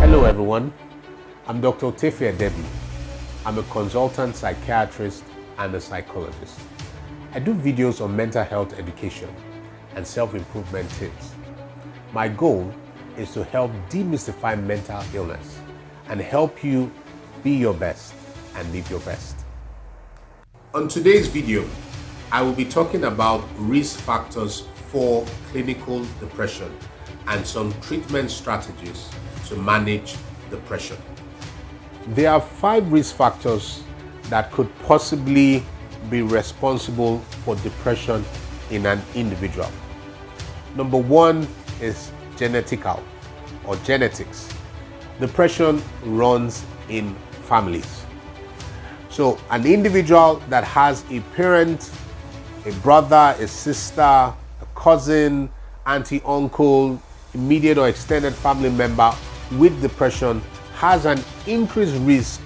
Hello everyone, I'm Dr. Tefia Debbie. I'm a consultant psychiatrist and a psychologist. I do videos on mental health education and self-improvement tips. My goal is to help demystify mental illness and help you be your best and live your best. On today's video, I will be talking about risk factors for clinical depression and some treatment strategies to manage depression. There are 5 risk factors that could possibly be responsible for depression in an individual. Number 1 is genetical or genetics. Depression runs in families. So an individual that has a parent, a brother, a sister, a cousin, auntie, uncle, immediate or extended family member with depression has an increased risk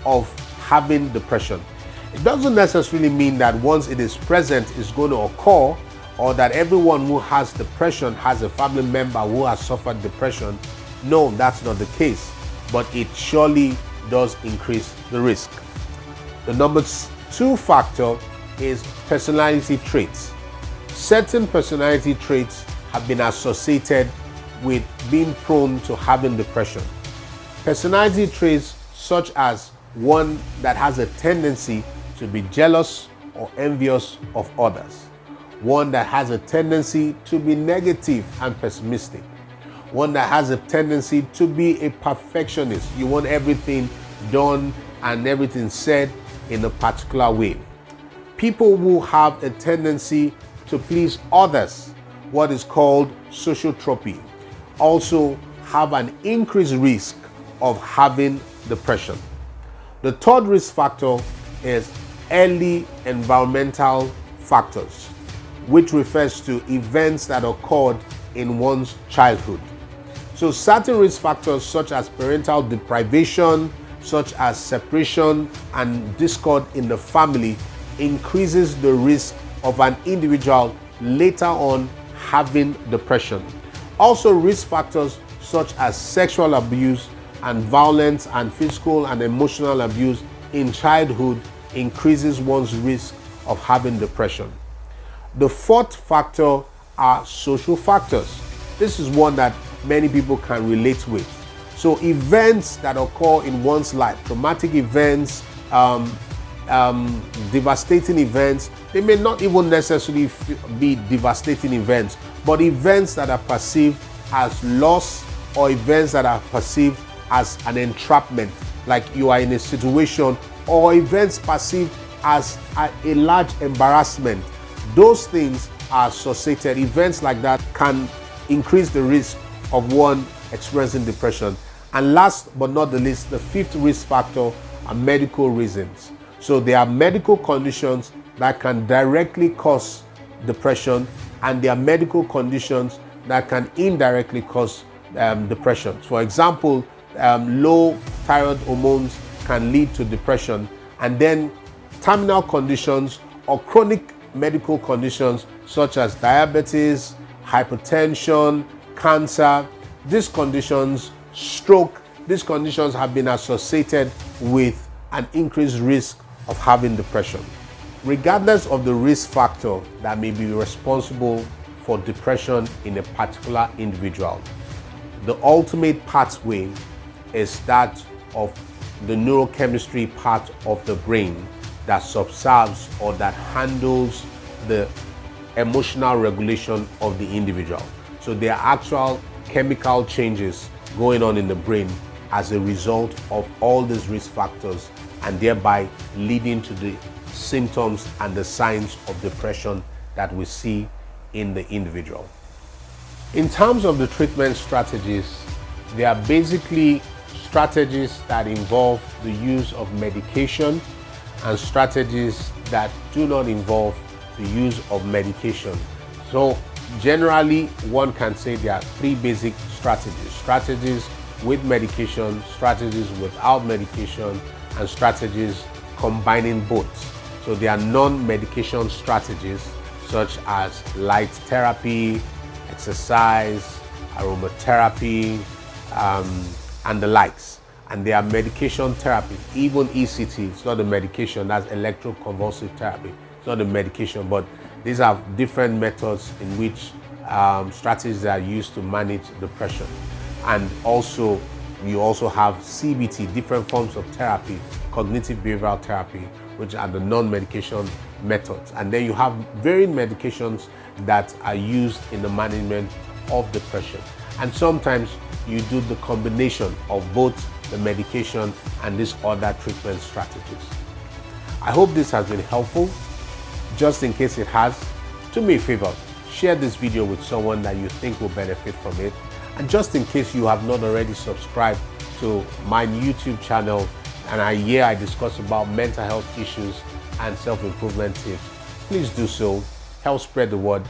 of having depression. It doesn't necessarily mean that once it is present it's going to occur, or that everyone who has depression has a family member who has suffered depression. No, that's not the case, but it surely does increase the risk. The number 2 factor is personality traits. Certain personality traits have been associated with being prone to having depression. Personality traits such as one that has a tendency to be jealous or envious of others, one that has a tendency to be negative and pessimistic, one that has a tendency to be a perfectionist. You want everything done and everything said in a particular way. People who have a tendency to please others, what is called sociotropy, also have an increased risk of having depression. The third risk factor is early environmental factors, which refers to events that occurred in one's childhood. So certain risk factors such as parental deprivation, such as separation and discord in the family, increases the risk of an individual later on having depression. Also, risk factors such as sexual abuse and violence and physical and emotional abuse in childhood increases one's risk of having depression. The fourth factor are social factors. This is one that many people can relate with. So events that occur in one's life, traumatic events, devastating events, they may not even necessarily be devastating events, but events that are perceived as loss or events that are perceived as an entrapment, like you are in a situation, or events perceived as a large embarrassment. Those things are associated. Events like that can increase the risk of one experiencing depression. And last but not the least, the 5th risk factor are medical reasons. So there are medical conditions that can directly cause depression, and there are medical conditions that can indirectly cause depression. For example, low thyroid hormones can lead to depression, and then terminal conditions or chronic medical conditions such as diabetes, hypertension, cancer, these conditions, stroke, these conditions have been associated with an increased risk of having depression. Regardless of the risk factor that may be responsible for depression in a particular individual, the ultimate pathway is that of the neurochemistry part of the brain that subserves or that handles the emotional regulation of the individual. So there are actual chemical changes going on in the brain as a result of all these risk factors, and thereby leading to the symptoms and the signs of depression that we see in the individual. In terms of the treatment strategies, there are basically strategies that involve the use of medication and strategies that do not involve the use of medication. So generally, one can say there are 3 basic strategies: strategies with medication, strategies without medication, and strategies combining both. So there are non-medication strategies such as light therapy, exercise, aromatherapy, and the likes. And there are medication therapies, even ECT. It's not a medication, that's electroconvulsive therapy. It's not a medication, but these are different methods in which strategies are used to manage depression. And also, you also have CBT, different forms of therapy, cognitive behavioral therapy, which are the non-medication methods. And then you have varying medications that are used in the management of depression. And sometimes you do the combination of both the medication and these other treatment strategies. I hope this has been helpful. Just in case it has, do me a favor, share this video with someone that you think will benefit from it. And just in case you have not already subscribed to my YouTube channel, and I discuss about mental health issues and self-improvement tips, please do so. Help spread the word.